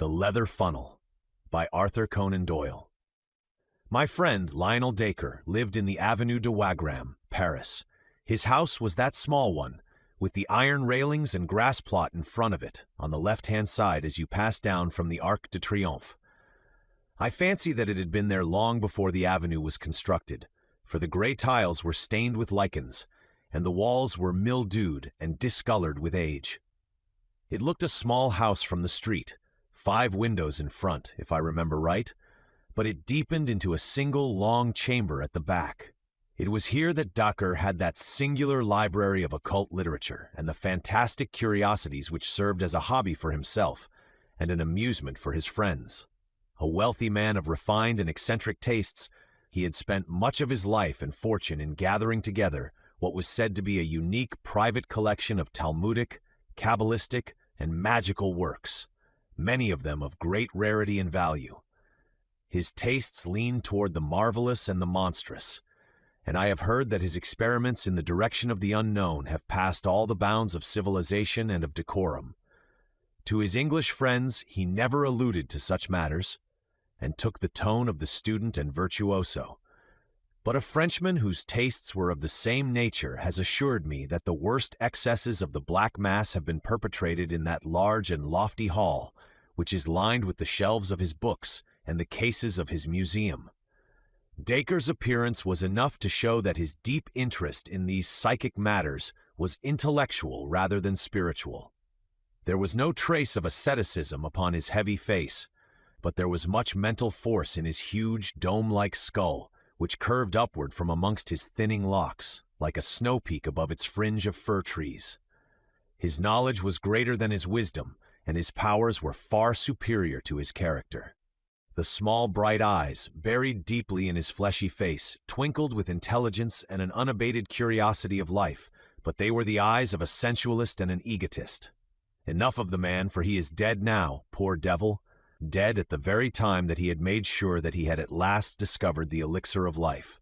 The Leather Funnel by Arthur Conan Doyle. My friend Lionel Dacre lived in the Avenue de Wagram, Paris. His house was that small one, with the iron railings and grass plot in front of it, on the left-hand side as you pass down from the Arc de Triomphe. I fancy that it had been there long before the avenue was constructed, for the gray tiles were stained with lichens, and the walls were mildewed and discolored with age. It looked a small house from the street, 5 windows in front, if I remember right, but it deepened into a single long chamber at the back. It was here that Dacre had that singular library of occult literature and the fantastic curiosities which served as a hobby for himself and an amusement for his friends. A wealthy man of refined and eccentric tastes, he had spent much of his life and fortune in gathering together what was said to be a unique private collection of Talmudic, Kabbalistic, and magical works, many of them of great rarity and value. His tastes leaned toward the marvelous and the monstrous, and I have heard that his experiments in the direction of the unknown have passed all the bounds of civilization and of decorum. To his English friends he never alluded to such matters, and took the tone of the student and virtuoso. But a Frenchman whose tastes were of the same nature has assured me that the worst excesses of the Black Mass have been perpetrated in that large and lofty hall, which is lined with the shelves of his books and the cases of his museum. Dacre's appearance was enough to show that his deep interest in these psychic matters was intellectual rather than spiritual. There was no trace of asceticism upon his heavy face, but there was much mental force in his huge, dome-like skull, which curved upward from amongst his thinning locks, like a snow peak above its fringe of fir trees. His knowledge was greater than his wisdom, and his powers were far superior to his character. The small, bright eyes, buried deeply in his fleshy face, twinkled with intelligence and an unabated curiosity of life, but they were the eyes of a sensualist and an egotist. Enough of the man, for he is dead now, poor devil, dead at the very time that he had made sure that he had at last discovered the elixir of life.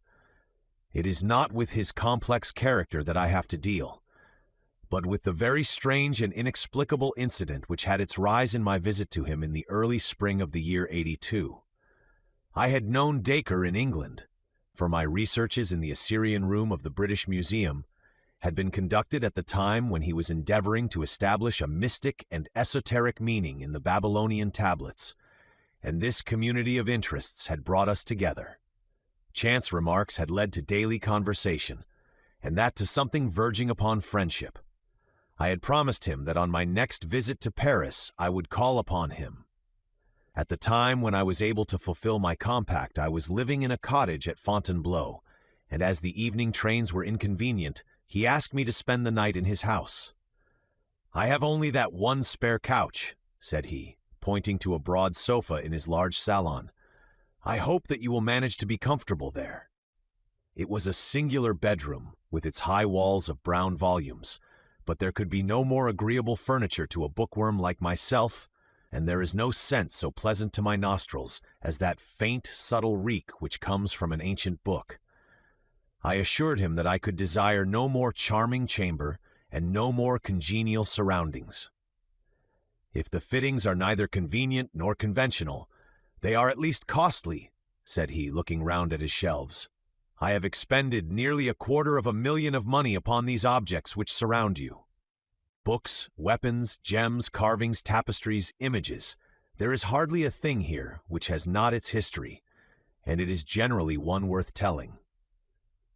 It is not with his complex character that I have to deal, but with the very strange and inexplicable incident which had its rise in my visit to him in the early spring of the year '82. I had known Dacre in England, for my researches in the Assyrian Room of the British Museum had been conducted at the time when he was endeavoring to establish a mystic and esoteric meaning in the Babylonian tablets, and this community of interests had brought us together. Chance remarks had led to daily conversation, and that to something verging upon friendship. I had promised him that on my next visit to Paris I would call upon him. At the time when I was able to fulfill my compact, I was living in a cottage at Fontainebleau, and as the evening trains were inconvenient, he asked me to spend the night in his house. "I have only that one spare couch," said he, pointing to a broad sofa in his large salon. "I hope that you will manage to be comfortable there." It was a singular bedroom, with its high walls of brown volumes, but there could be no more agreeable furniture to a bookworm like myself, and there is no scent so pleasant to my nostrils as that faint, subtle reek which comes from an ancient book. I assured him that I could desire no more charming chamber and no more congenial surroundings. "If the fittings are neither convenient nor conventional, they are at least costly," said he, looking round at his shelves. "I have expended nearly $250,000 of money upon these objects which surround you. Books, weapons, gems, carvings, tapestries, images. There is hardly a thing here which has not its history, and it is generally one worth telling."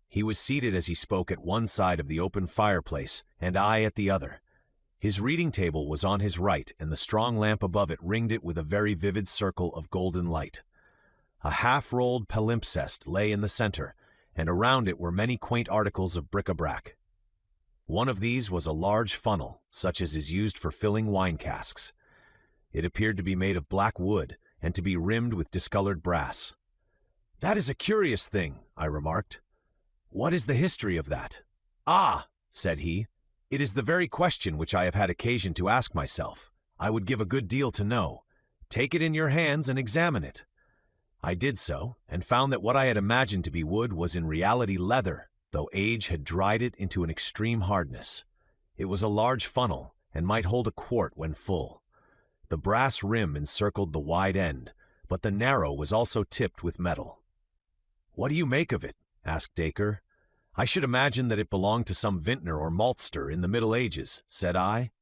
He was seated as he spoke at one side of the open fireplace, and I at the other. His reading table was on his right, and the strong lamp above it ringed it with a very vivid circle of golden light. A half-rolled palimpsest lay in the center, and around it were many quaint articles of bric-a-brac. One of these was a large funnel, such as is used for filling wine casks. It appeared to be made of black wood, and to be rimmed with discolored brass. "That is a curious thing," I remarked. "What is the history of that?" "Ah," said he, "it is the very question which I have had occasion to ask myself. I would give a good deal to know. Take it in your hands and examine it." I did so, and found that what I had imagined to be wood was in reality leather, though age had dried it into an extreme hardness. It was a large funnel, and might hold a quart when full. The brass rim encircled the wide end, but the narrow was also tipped with metal. "What do you make of it?" asked Dacre. "I should imagine that it belonged to some vintner or maltster in the Middle Ages," said I.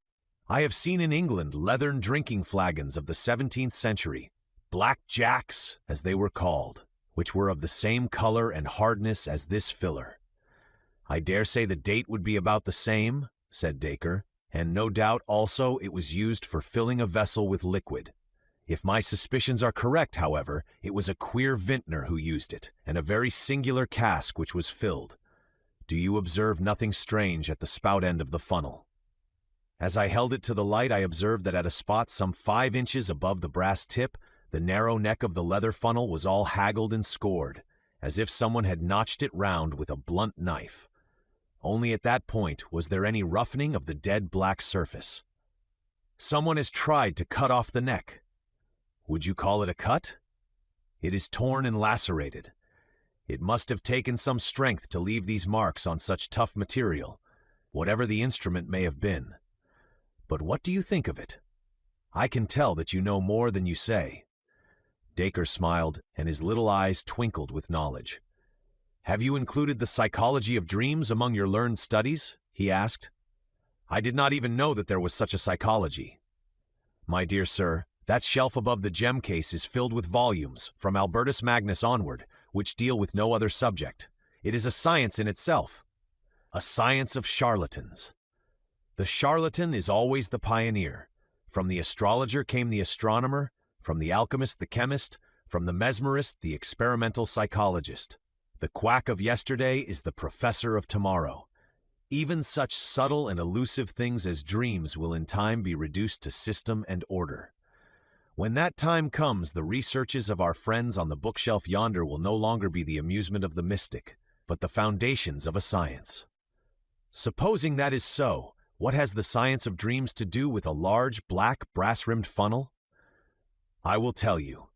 "I have seen in England leathern drinking flagons of the 17th century, black jacks, as they were called, which were of the same color and hardness as this filler." "I dare say the date would be about the same," said Dacre, "and no doubt also it was used for filling a vessel with liquid. If my suspicions are correct, however, it was a queer vintner who used it, and a very singular cask which was filled. Do you observe nothing strange at the spout end of the funnel?" As I held it to the light, I observed that at a spot some 5 inches above the brass tip, the narrow neck of the leather funnel was all haggled and scored, as if someone had notched it round with a blunt knife. Only at that point was there any roughening of the dead black surface. "Someone has tried to cut off the neck." "Would you call it a cut?" "It is torn and lacerated. It must have taken some strength to leave these marks on such tough material, whatever the instrument may have been. But what do you think of it? I can tell that you know more than you say." Dacre smiled, and his little eyes twinkled with knowledge. "Have you included the psychology of dreams among your learned studies?" he asked. "I did not even know that there was such a psychology." "My dear sir, that shelf above the gem case is filled with volumes, from Albertus Magnus onward, which deal with no other subject. It is a science in itself. A science of charlatans. The charlatan is always the pioneer. From the astrologer came the astronomer, from the alchemist the chemist, from the mesmerist the experimental psychologist. The quack of yesterday is the professor of tomorrow. Even such subtle and elusive things as dreams will in time be reduced to system and order. When that time comes, the researches of our friends on the bookshelf yonder will no longer be the amusement of the mystic, but the foundations of a science. Supposing that is so, what has the science of dreams to do with a large, black, brass-rimmed funnel? I will tell you.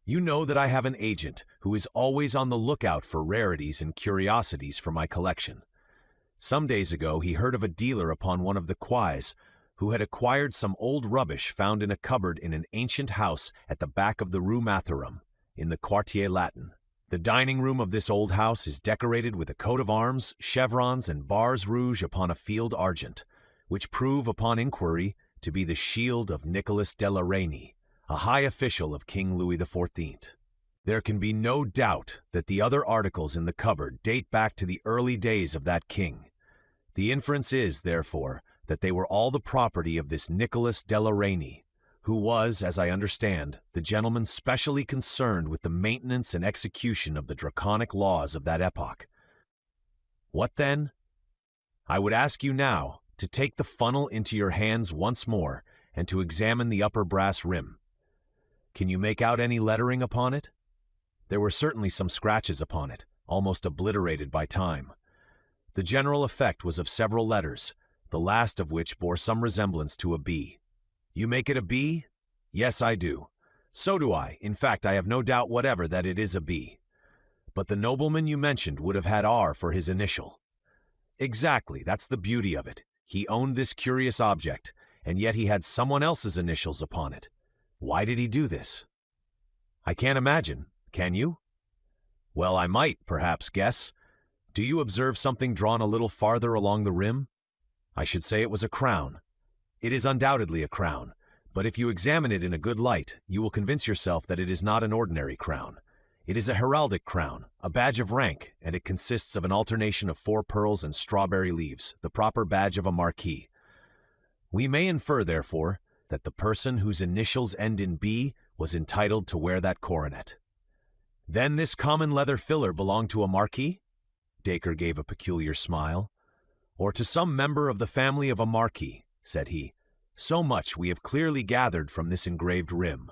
You know that I have an agent who is always on the lookout for rarities and curiosities for my collection. Some days ago he heard of a dealer upon one of the quays who had acquired some old rubbish found in a cupboard in an ancient house at the back of the Rue Mathurum, in the Quartier Latin. The dining room of this old house is decorated with a coat of arms, chevrons, and bars rouge upon a field argent, which prove upon inquiry to be the shield of Nicholas de la Reynie, a high official of King Louis XIV. There can be no doubt that the other articles in the cupboard date back to the early days of that king. The inference is, therefore, that they were all the property of this Nicholas de la Reynie, who was, as I understand, the gentleman specially concerned with the maintenance and execution of the draconic laws of that epoch. What then? I would ask you now to take the funnel into your hands once more and to examine the upper brass rim. Can you make out any lettering upon it? There were certainly some scratches upon it, almost obliterated by time. The general effect was of several letters, the last of which bore some resemblance to a B. You make it a B? Yes, I do. So do I. In fact, I have no doubt whatever that it is a B. But the nobleman you mentioned would have had R for his initial. Exactly, that's the beauty of it. He owned this curious object, and yet he had someone else's initials upon it. Why did he do this? I can't imagine. Can you? Well, I might, perhaps, guess. Do you observe something drawn a little farther along the rim? I should say it was a crown. It is undoubtedly a crown, but if you examine it in a good light, you will convince yourself that it is not an ordinary crown. It is a heraldic crown, a badge of rank, and it consists of an alternation of 4 pearls and strawberry leaves, the proper badge of a marquis. We may infer, therefore, that the person whose initials end in B was entitled to wear that coronet. Then this common leather filler belonged to a marquis? Dacre gave a peculiar smile. Or to some member of the family of a marquis, said he. So much we have clearly gathered from this engraved rim.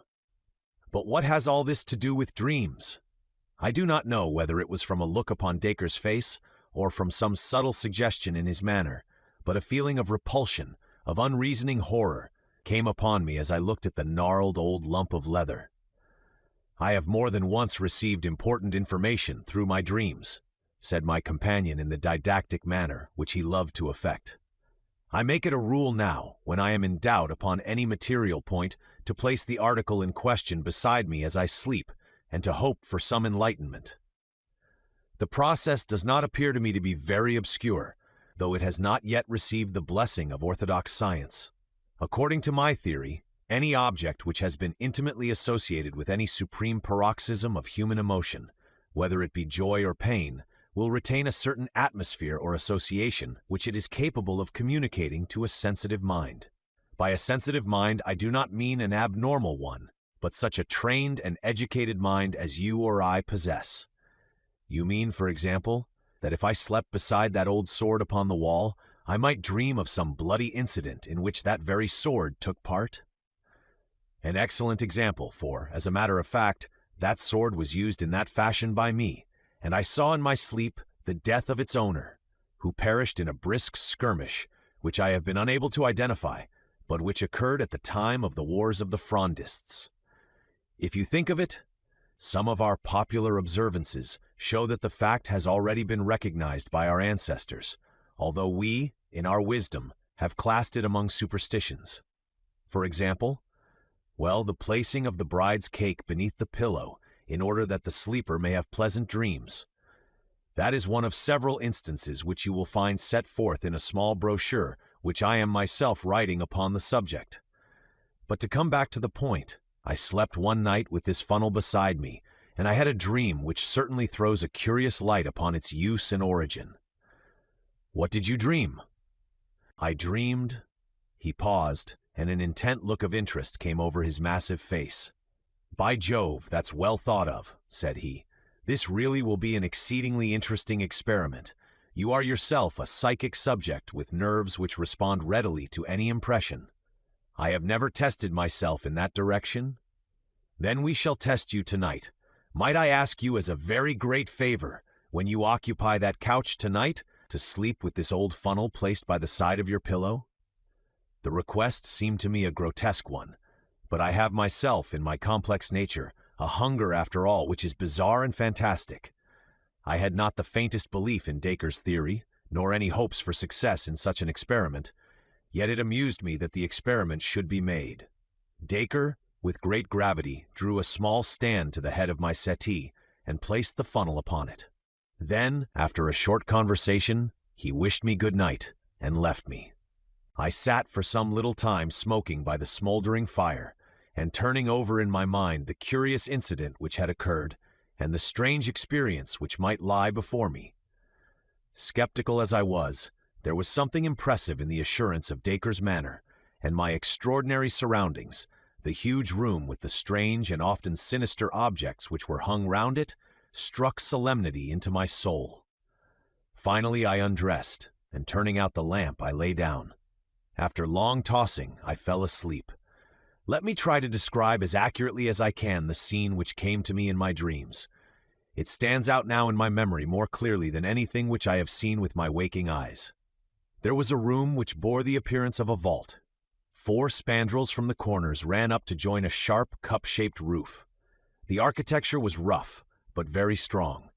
But what has all this to do with dreams? I do not know whether it was from a look upon Dacre's face or from some subtle suggestion in his manner, but a feeling of repulsion, of unreasoning horror, came upon me as I looked at the gnarled old lump of leather. I have more than once received important information through my dreams, said my companion in the didactic manner which he loved to affect. I make it a rule now, when I am in doubt upon any material point, to place the article in question beside me as I sleep, and to hope for some enlightenment. The process does not appear to me to be very obscure, though it has not yet received the blessing of orthodox science. According to my theory, any object which has been intimately associated with any supreme paroxysm of human emotion, whether it be joy or pain, will retain a certain atmosphere or association which it is capable of communicating to a sensitive mind. By a sensitive mind, I do not mean an abnormal one, but such a trained and educated mind as you or I possess. You mean, for example, that if I slept beside that old sword upon the wall, I might dream of some bloody incident in which that very sword took part? An excellent example, for, as a matter of fact, that sword was used in that fashion by me, and I saw in my sleep the death of its owner, who perished in a brisk skirmish, which I have been unable to identify, but which occurred at the time of the Wars of the Frondists. If you think of it, some of our popular observances show that the fact has already been recognized by our ancestors, although we, in our wisdom, have classed it among superstitions. For example, well, the placing of the bride's cake beneath the pillow in order that the sleeper may have pleasant dreams. That is one of several instances which you will find set forth in a small brochure which I am myself writing upon the subject. But to come back to the point, I slept one night with this funnel beside me, and I had a dream which certainly throws a curious light upon its use and origin. What did you dream? I dreamed. He paused, and an intent look of interest came over his massive face. By Jove, that's well thought of, said he. This really will be an exceedingly interesting experiment. You are yourself a psychic subject with nerves which respond readily to any impression. I have never tested myself in that direction. Then we shall test you tonight. Might I ask you as a very great favor, when you occupy that couch tonight, to sleep with this old funnel placed by the side of your pillow? The request seemed to me a grotesque one, but I have myself, in my complex nature, a hunger after all which is bizarre and fantastic. I had not the faintest belief in Dacre's theory, nor any hopes for success in such an experiment, yet it amused me that the experiment should be made. Dacre, with great gravity, drew a small stand to the head of my settee and placed the funnel upon it. Then, after a short conversation, he wished me good night and left me. I sat for some little time smoking by the smoldering fire and turning over in my mind the curious incident which had occurred and the strange experience which might lie before me. Skeptical as I was, there was something impressive in the assurance of Dacre's manner, and my extraordinary surroundings, the huge room with the strange and often sinister objects which were hung round it, struck solemnity into my soul. Finally I undressed, and turning out the lamp, I lay down. After long tossing, I fell asleep. Let me try to describe as accurately as I can the scene which came to me in my dreams. It stands out now in my memory more clearly than anything which I have seen with my waking eyes. There was a room which bore the appearance of a vault. 4 spandrels from the corners ran up to join a sharp, cup-shaped roof. The architecture was rough, but very strong.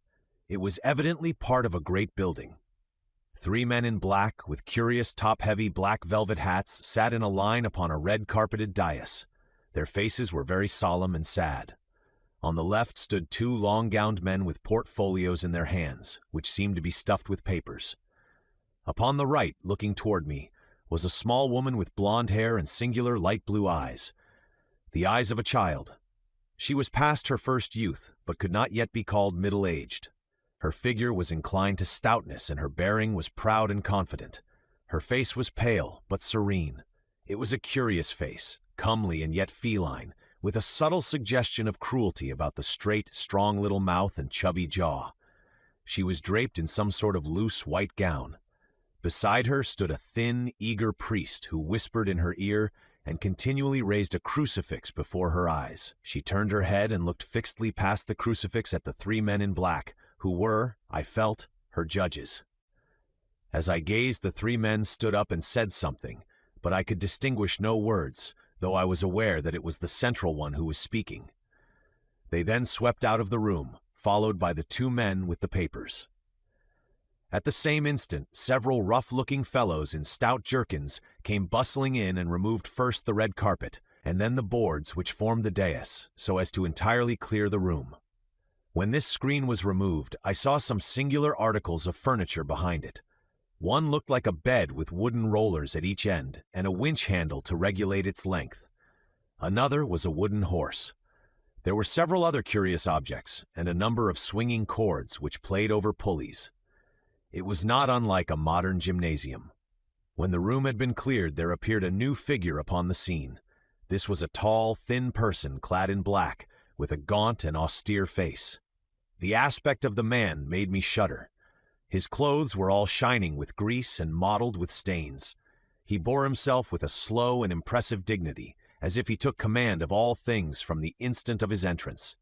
It was evidently part of a great building. 3 men in black, with curious top-heavy black velvet hats, sat in a line upon a red-carpeted dais. Their faces were very solemn and sad. On the left stood 2 long-gowned men with portfolios in their hands, which seemed to be stuffed with papers. Upon the right, looking toward me, was a small woman with blonde hair and singular light blue eyes. The eyes of a child. She was past her first youth, but could not yet be called middle-aged. Her figure was inclined to stoutness, and her bearing was proud and confident. Her face was pale, but serene. It was a curious face, comely and yet feline, with a subtle suggestion of cruelty about the straight, strong little mouth and chubby jaw. She was draped in some sort of loose white gown. Beside her stood a thin, eager priest who whispered in her ear and continually raised a crucifix before her eyes. She turned her head and looked fixedly past the crucifix at the 3 men in black, who were, I felt, her judges. As I gazed, the 3 men stood up and said something, but I could distinguish no words, though I was aware that it was the central one who was speaking. They then swept out of the room, followed by the 2 men with the papers. At the same instant, several rough-looking fellows in stout jerkins came bustling in and removed first the red carpet, and then the boards which formed the dais, so as to entirely clear the room. When this screen was removed, I saw some singular articles of furniture behind it. One looked like a bed with wooden rollers at each end and a winch handle to regulate its length. Another was a wooden horse. There were several other curious objects and a number of swinging cords which played over pulleys. It was not unlike a modern gymnasium. When the room had been cleared, there appeared a new figure upon the scene. This was a tall, thin person clad in black, with a gaunt and austere face. The aspect of the man made me shudder. His clothes were all shining with grease and mottled with stains. He bore himself with a slow and impressive dignity, as if he took command of all things from the instant of his entrance.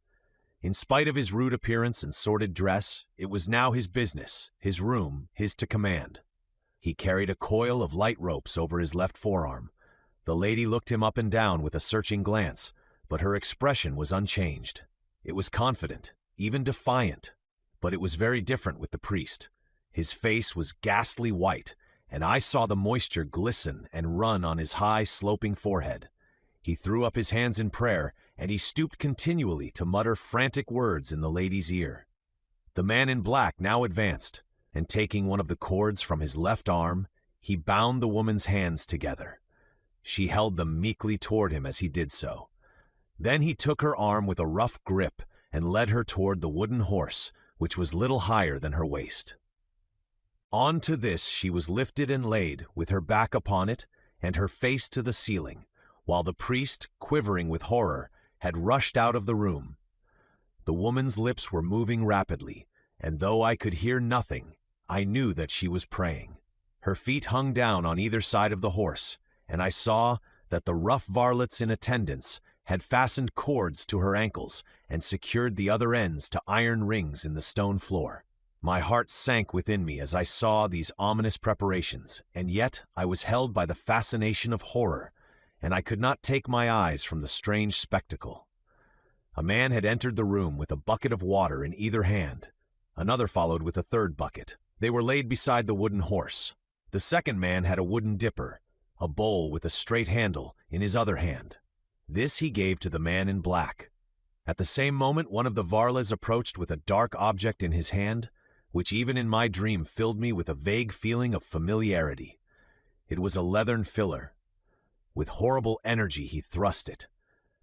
In spite of his rude appearance and sordid dress, it was now his business, his room, his to command. He carried a coil of light ropes over his left forearm. The lady looked him up and down with a searching glance, but her expression was unchanged. It was confident, even defiant, but it was very different with the priest. His face was ghastly white, and I saw the moisture glisten and run on his high, sloping forehead. He threw up his hands in prayer, and he stooped continually to mutter frantic words in the lady's ear. The man in black now advanced, and taking one of the cords from his left arm, he bound the woman's hands together. She held them meekly toward him as he did so. Then he took her arm with a rough grip and led her toward the wooden horse, which was little higher than her waist. On to this she was lifted and laid, with her back upon it and her face to the ceiling, while the priest, quivering with horror, had rushed out of the room. The woman's lips were moving rapidly, and though I could hear nothing, I knew that she was praying. Her feet hung down on either side of the horse, and I saw that the rough varlets in attendance had fastened cords to her ankles and secured the other ends to iron rings in the stone floor. My heart sank within me as I saw these ominous preparations, and yet I was held by the fascination of horror, and I could not take my eyes from the strange spectacle. A man had entered the room with a bucket of water in either hand. Another followed with a third bucket. They were laid beside the wooden horse. The second man had a wooden dipper, a bowl with a straight handle, in his other hand. This he gave to the man in black. At the same moment one of the varlets approached with a dark object in his hand, which even in my dream filled me with a vague feeling of familiarity. It was a leathern filler. With horrible energy he thrust it,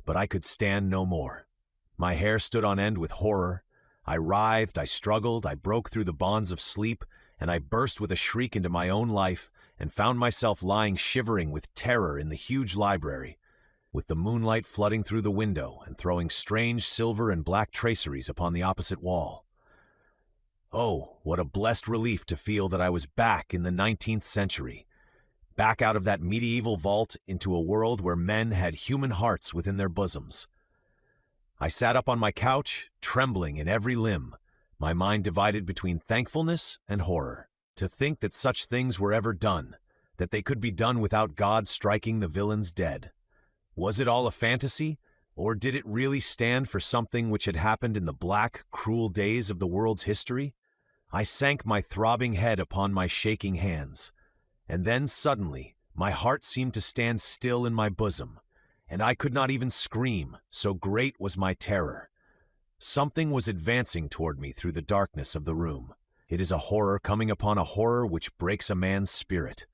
but I could stand no more. My hair stood on end with horror. I writhed, I struggled, I broke through the bonds of sleep, and I burst with a shriek into my own life, and found myself lying shivering with terror in the huge library, with the moonlight flooding through the window and throwing strange silver and black traceries upon the opposite wall. Oh, what a blessed relief to feel that I was back in the 19th century, back out of that medieval vault into a world where men had human hearts within their bosoms. I sat up on my couch, trembling in every limb, my mind divided between thankfulness and horror. To think that such things were ever done, that they could be done without God striking the villains dead. Was it all a fantasy, or did it really stand for something which had happened in the black, cruel days of the world's history? I sank my throbbing head upon my shaking hands, and then suddenly my heart seemed to stand still in my bosom, and I could not even scream, so great was my terror. Something was advancing toward me through the darkness of the room. It is a horror coming upon a horror which breaks a man's spirit.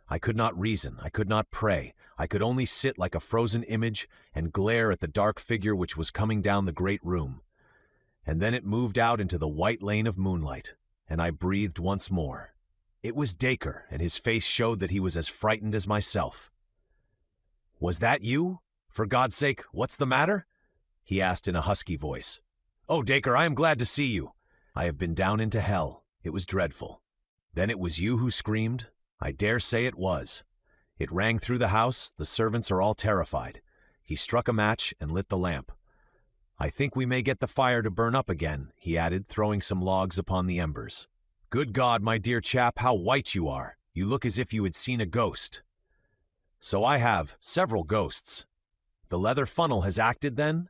I could not reason, I could not pray, I could only sit like a frozen image and glare at the dark figure which was coming down the great room. And then it moved out into the white lane of moonlight, and I breathed once more. It was Dacre, and his face showed that he was as frightened as myself. "Was that you? For God's sake, what's the matter?" he asked in a husky voice. "Oh, Dacre, I am glad to see you. I have been down into hell. It was dreadful." "Then it was you who screamed?" "I dare say it was. It rang through the house, the servants are all terrified." He struck a match and lit the lamp. "I think we may get the fire to burn up again," he added, throwing some logs upon the embers. "Good God, my dear chap, how white you are. You look as if you had seen a ghost." "So I have, several ghosts." "The leather funnel has acted then?"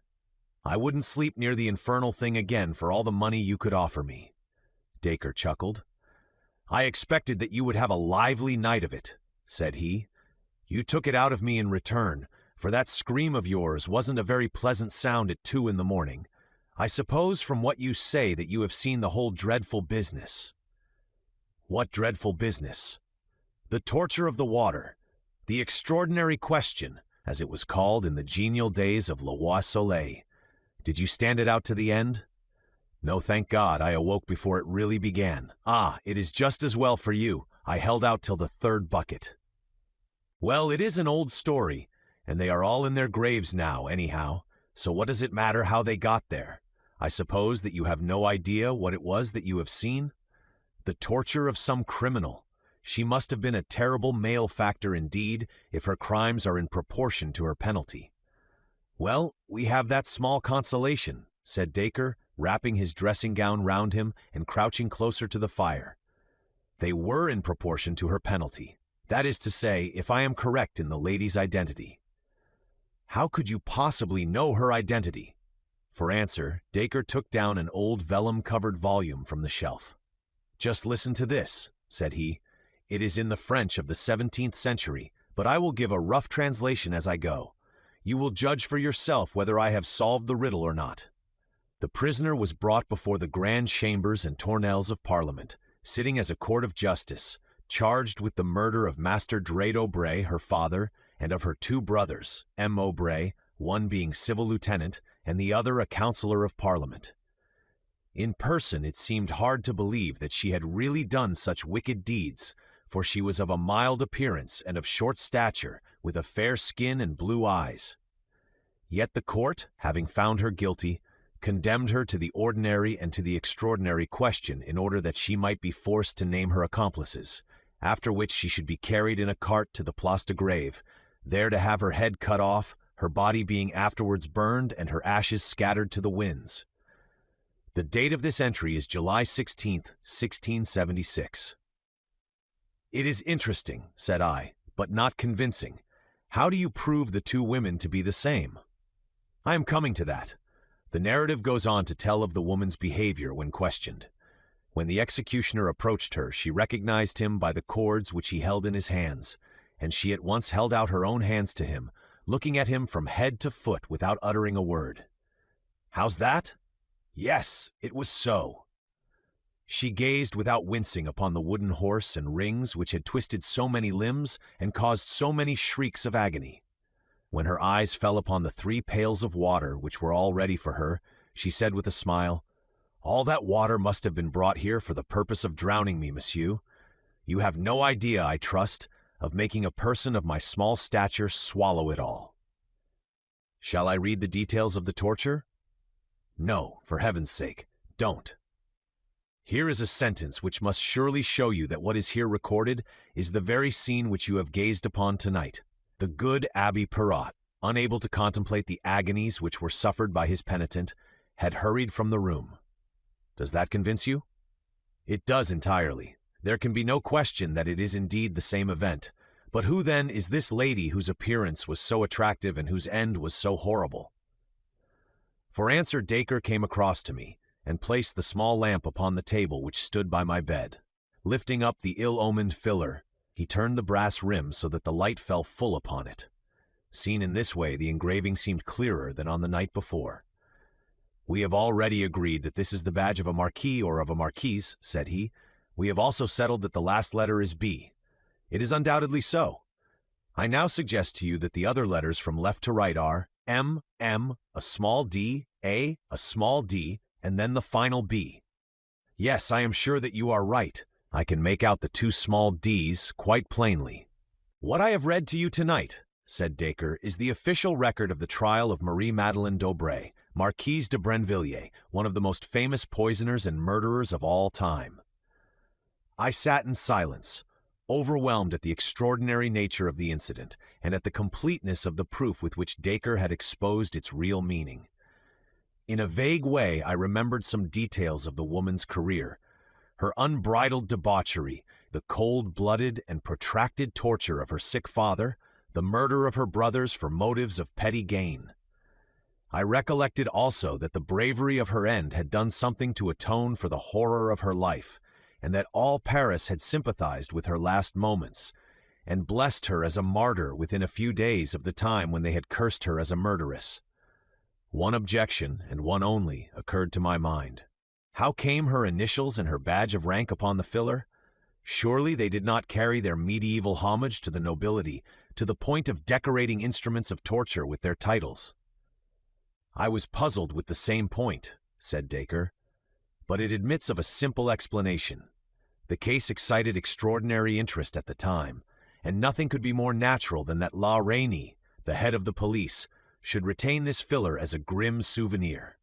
"I wouldn't sleep near the infernal thing again for all the money you could offer me." Dacre chuckled. "I expected that you would have a lively night of it," said he. "You took it out of me in return, for that scream of yours wasn't a very pleasant sound at 2 in the morning. I suppose from what you say that you have seen the whole dreadful business." "What dreadful business?" "The torture of the water. The extraordinary question, as it was called in the genial days of Le Roi Soleil. Did you stand it out to the end?" "No, thank God, I awoke before it really began." "Ah, it is just as well for you. I held out till the 3rd bucket." "Well, it is an old story, and they are all in their graves now, anyhow, so what does it matter how they got there? I suppose that you have no idea what it was that you have seen? The torture of some criminal. She must have been a terrible malefactor indeed, if her crimes are in proportion to her penalty." "Well, we have that small consolation," said Dacre, wrapping his dressing gown round him and crouching closer to the fire. "They were in proportion to her penalty. That is to say, if I am correct in the lady's identity." "How could you possibly know her identity?" For answer, Dacre took down an old vellum-covered volume from the shelf. "Just listen to this," said he. "It is in the French of the 17th century, but I will give a rough translation as I go. You will judge for yourself whether I have solved the riddle or not. The prisoner was brought before the grand chambers and tournelles of Parliament, sitting as a court of justice, charged with the murder of Master Drade Aubray, her father, and of her 2 brothers, M. Aubray, one being civil lieutenant, and the other a councillor of Parliament. In person it seemed hard to believe that she had really done such wicked deeds, for she was of a mild appearance and of short stature, with a fair skin and blue eyes. Yet the court, having found her guilty, condemned her to the ordinary and to the extraordinary question in order that she might be forced to name her accomplices, after which she should be carried in a cart to the Place de Grève, there to have her head cut off, her body being afterwards burned and her ashes scattered to the winds. The date of this entry is July 16th, 1676. "It is interesting," said I, "but not convincing. How do you prove the 2 women to be the same?" "I am coming to that. The narrative goes on to tell of the woman's behavior when questioned. When the executioner approached her, she recognized him by the cords which he held in his hands, and she at once held out her own hands to him, looking at him from head to foot without uttering a word." "How's that?" "Yes, it was so." "She gazed without wincing upon the wooden horse and rings which had twisted so many limbs and caused so many shrieks of agony. When her eyes fell upon the 3 pails of water which were all ready for her, she said with a smile, 'All that water must have been brought here for the purpose of drowning me, monsieur. You have no idea, I trust, of making a person of my small stature swallow it all.'" "Shall I read the details of the torture?" "No, for heaven's sake, don't. Here is a sentence which must surely show you that what is here recorded is the very scene which you have gazed upon tonight. The good Abbé Pirot, unable to contemplate the agonies which were suffered by his penitent, had hurried from the room. Does that convince you?" "It does entirely. There can be no question that it is indeed the same event. But who then is this lady whose appearance was so attractive and whose end was so horrible?" For answer, Dacre came across to me and placed the small lamp upon the table which stood by my bed. Lifting up the ill-omened filler, he turned the brass rim so that the light fell full upon it. Seen in this way, the engraving seemed clearer than on the night before. "We have already agreed that this is the badge of a marquis or of a marquise," said he. "We have also settled that the last letter is B. It is undoubtedly so. I now suggest to you that the other letters from left to right are M, a small d, A, a small d, and then the final B. Yes, I am sure that you are right. I can make out the 2 small d's quite plainly." "What I have read to you tonight," said Dacre, "is the official record of the trial of Marie Madeleine d'Aubray, Marquise de Brinvilliers, one of the most famous poisoners and murderers of all time." I sat in silence, overwhelmed at the extraordinary nature of the incident and at the completeness of the proof with which Dacre had exposed its real meaning. In a vague way, I remembered some details of the woman's career, her unbridled debauchery, the cold-blooded and protracted torture of her sick father, the murder of her brothers for motives of petty gain. I recollected also that the bravery of her end had done something to atone for the horror of her life, and that all Paris had sympathized with her last moments, and blessed her as a martyr within a few days of the time when they had cursed her as a murderess. One objection, and one only, occurred to my mind. How came her initials and her badge of rank upon the filler? Surely they did not carry their medieval homage to the nobility to the point of decorating instruments of torture with their titles. I was puzzled with the same point, said Dacre, but it admits of a simple explanation. The case excited extraordinary interest at the time, and nothing could be more natural than that La Rainey, the head of the police, should retain this filler as a grim souvenir.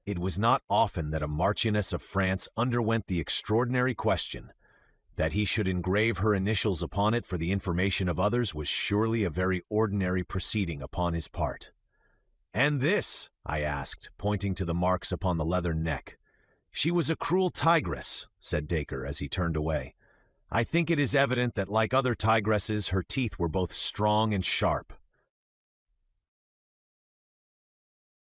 It was not often that a Marchioness of France underwent the extraordinary question. That he should engrave her initials upon it for the information of others was surely a very ordinary proceeding upon his part. "And this?" I asked, pointing to the marks upon the leathern neck. "She was a cruel tigress," said Dacre as he turned away. "I think it is evident that, like other tigresses, her teeth were both strong and sharp."